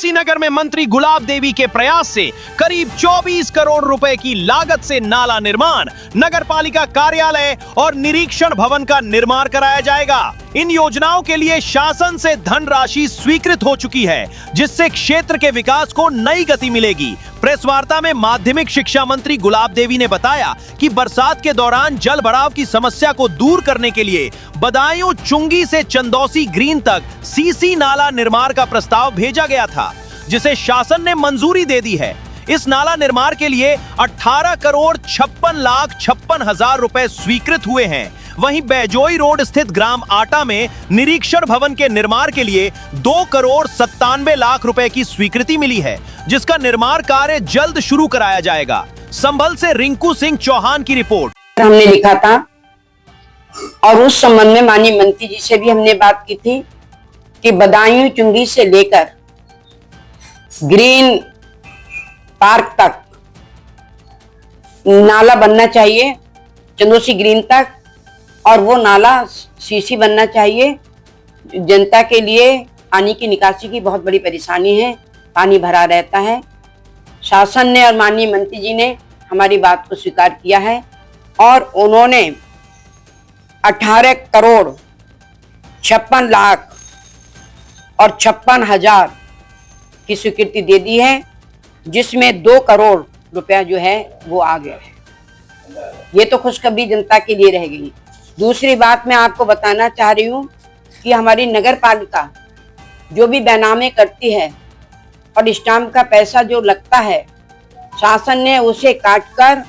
तुलसीनगर में मंत्री गुलाब देवी के प्रयास से करीब 24 करोड़ रुपए की लागत से नाला निर्माण, नगरपालिका कार्यालय और निरीक्षण भवन का निर्माण कराया जाएगा। इन योजनाओं के लिए शासन से धनराशि स्वीकृत हो चुकी है, जिससे क्षेत्र के विकास को नई गति मिलेगी। प्रेस वार्ता में माध्यमिक शिक्षा मंत्री गुलाब देवी ने बताया कि बरसात के दौरान जल भराव की समस्या को दूर करने के लिए बदायूं चुंगी से चंदौसी ग्रीन तक सीसी नाला निर्माण का प्रस्ताव भेजा गया था, जिसे शासन ने मंजूरी दे दी है। इस नाला निर्माण के लिए 18 करोड़ 56,56,000 रुपए स्वीकृत हुए हैं। वहीं बैजोई रोड स्थित ग्राम आटा में निरीक्षण भवन के निर्माण के लिए 2 करोड़ 97 लाख रुपए की स्वीकृति मिली है, जिसका निर्माण कार्य जल्द शुरू कराया जाएगा। संभल से रिंकू सिंह चौहान की रिपोर्ट। हमने लिखा था और उस संबंध में माननीय मंत्री जी से भी हमने बात की थी कि बदायूं चुंगी से लेकर ग्रीन पार्क तक नाला बनना चाहिए, चंदोसी ग्रीन तक, और वो नाला सीसी बनना चाहिए। जनता के लिए पानी की निकासी की बहुत बड़ी परेशानी है, पानी भरा रहता है। शासन ने और माननीय मंत्री जी ने हमारी बात को स्वीकार किया है और उन्होंने 18 करोड़ 56 लाख और 56,000 की स्वीकृति दे दी है, जिसमें 2 करोड़ रुपया जो है वो आ गया है। ये तो खुशखबरी जनता के लिए रह गई। दूसरी बात मैं आपको बताना चाह रही हूँ कि हमारी नगर पालिका जो भी बैनामे करती है और स्टाम्प का पैसा जो लगता है, शासन ने उसे काटकर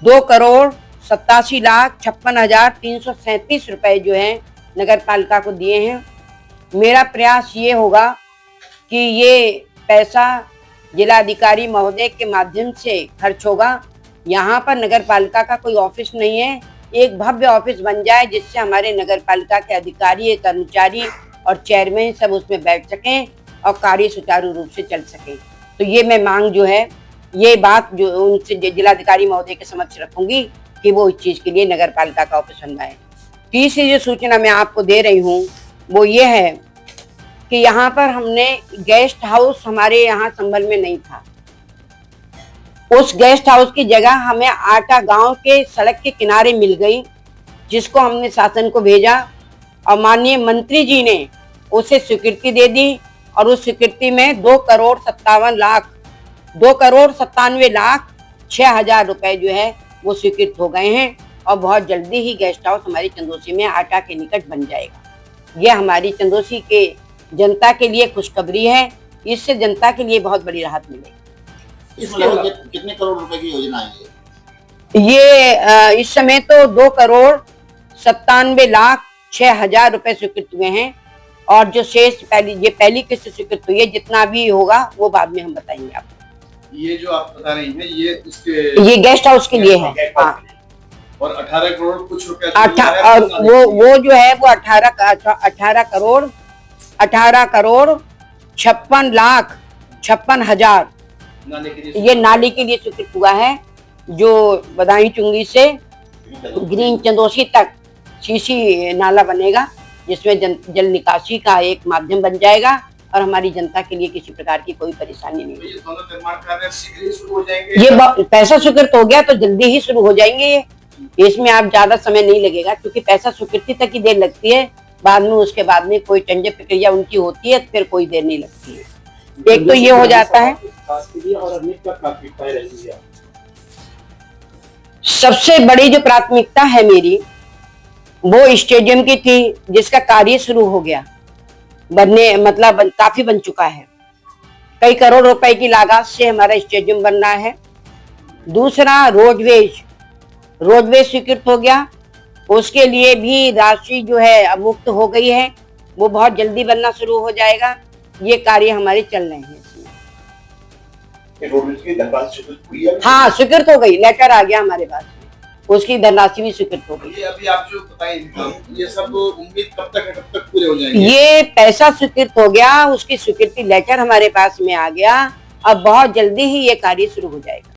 2 करोड़ 87,56,337 रुपए जो है नगर पालिका को दिए हैं। मेरा प्रयास ये होगा कि ये पैसा जिलाधिकारी महोदय के माध्यम से खर्च होगा। यहाँ पर नगर पालिका का कोई ऑफिस नहीं है, एक भव्य ऑफिस बन जाए जिससे हमारे नगर पालिका के अधिकारी, कर्मचारी और चेयरमैन सब उसमें बैठ सकें और कार्य सुचारू रूप से चल सके। तो ये मैं मांग जो है, ये बात जो उनसे जिलाधिकारी महोदय के समक्ष रखूंगी कि वो इस चीज के लिए नगर पालिका का ऑफिस बनवाए। तीसरी जो सूचना मैं आपको दे रही हूँ वो ये है कि यहाँ पर हमने गेस्ट हाउस हमारे यहाँ संभल में नहीं था। उस गेस्ट हाउस की जगह हमें आटा गांव के सड़क के किनारे मिल गई, जिसको हमने शासन को भेजा और माननीय मंत्री जी ने उसे स्वीकृति दे दी और उस स्वीकृति में 2 करोड़ 97 लाख 6,000 रुपए जो है वो स्वीकृत हो गए हैं और बहुत जल्दी ही गेस्ट हाउस हमारी चंदोसी में आटा के निकट बन जाएगा। ये हमारी चंदोसी के जनता के लिए खुशखबरी है, इससे जनता के लिए बहुत बड़ी राहत मिलेगी। कितने करोड़ रुपए की योजना है ये? इस समय तो 2 करोड़ 97,06,000 रुपए स्वीकृत हुए हैं और जो शेष पहली किस्त स्वीकृत हुई है, जितना भी होगा वो बाद में हम बताएंगे आपको। ये जो आप बता रही हैं ये गेस्ट हाउस के लिए है। हाँ। और 18 करोड़ कुछ रुपया और वो जो है वो 18 करोड़ 56,56,000 ये नाली के लिए स्वीकृत हुआ है, जो बदायूं चुंगी से ग्रीन चंदोसी तक सीसी नाला बनेगा, जिसमें जल निकासी का एक माध्यम बन जाएगा और हमारी जनता के लिए किसी प्रकार की कोई परेशानी नहीं। ये दोनों निर्माण कार्य शीघ्र ही शुरू हो जाएंगे। ये पैसा स्वीकृत हो गया तो जल्दी ही शुरू हो जाएंगे। ये इसमें आप ज्यादा समय नहीं लगेगा, क्योंकि पैसा स्वीकृति तक ही देर लगती है, बाद में उसके बाद में कोई टेंडर प्रक्रिया उनकी होती है, फिर कोई देर नहीं लगती है। एक तो ये हो जाता है। सबसे बड़ी जो प्राथमिकता है मेरी वो स्टेडियम की थी, जिसका कार्य शुरू हो गया बनने, मतलब काफी बन चुका है। कई करोड़ रुपए की लागत से हमारा स्टेडियम बन रहा है। दूसरा रोडवेज स्वीकृत हो गया, उसके लिए भी राशि जो है अब मुक्त हो गई है, वो बहुत जल्दी बनना शुरू हो जाएगा। ये कार्य हमारे चल रहे हैं इसमें। हाँ, स्वीकृत हो गई, लेटर आ गया हमारे पास, उसकी धनराशि भी स्वीकृत हो गई। ये अभी आप जो बताएं, ये सब उम्मीद कब तक पूरे हो जाएंगे? ये पैसा स्वीकृत हो गया, उसकी स्वीकृति लेटर हमारे पास में आ गया, अब बहुत जल्दी ही ये कार्य शुरू हो जाएगा।